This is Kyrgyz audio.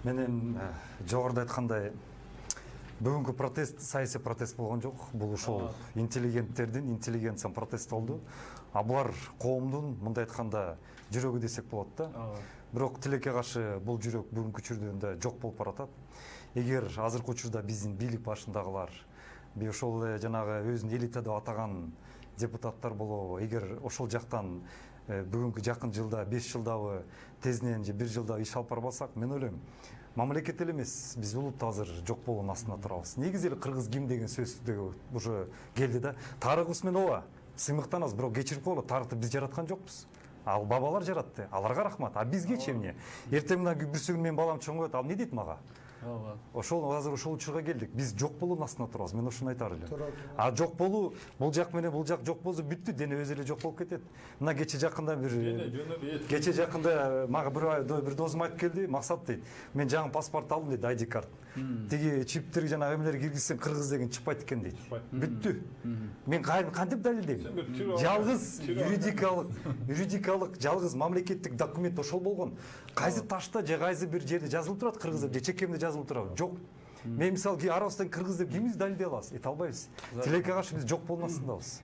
Менен жогоруда айткандай бүгүнкү протест саясий протест болгон жок. Бул ушул интеллигенттердин интеллигенциянын протести болду. А булар коомдун мындай айтканда жүрөгү десек болот да. Бирок тилекке каршы бул жүрөк бүгүнкү учурда жок болуп баратат. Эгер азыркы учурда биздин бийлик башындагылар ошол эле жанагы өзүн элита деп атаган депутаттар болобу, эгер ошол жактан бүгүнкү жакын жылда 5 жылдабы тезинен же 1 жылда иш алып барбасак, мен ойлойм мамлекет эле эмес, биз улут азыр жок болуунун астында турабыз. Негизи эле кыргыз ким деген сөз уже келди да. Тарыхыбыз менен ооба сыймыктанабыз, бирок кечирип койгула, тарыхты биз жараткан жокпуз. Ал бабалар жаратты, аларга рахмат. А бизгечи эмне? Эртең мына бүрсүгүн менин балам чоңойт, ал эмне дейт мага? Ошол азыр ушул учурга келдик. Биз жок болуунун астында турабыз. Мен ошону айтар элем. А жок болуу, бул жак менен бул жак жок болсо бүттү, дене өзү эле жок болуп кетет. Мына кече жакында мага бир досум айтып келди, Максат дейт. Мен жаңы паспорт алдым дейт, ID карт. Тиги чиптерге жанагы эмелер киргизсең кыргыз деген чыкпайт экен дейт. Бүттү. Мен кантип далилдейм? Жалгыз юридикалык жалгыз мамлекеттик документ ошол болгон. Кайсы ташта же кайсы бир жерде жазылып турат кыргыз деп, же чекемде жазылып турат. Жок. Мен мисалы арабыздан кыргыз деп кимиз далилдей алабыз? Эте албайбыз. Тилекке каршы биз жок болуунун астындабыз.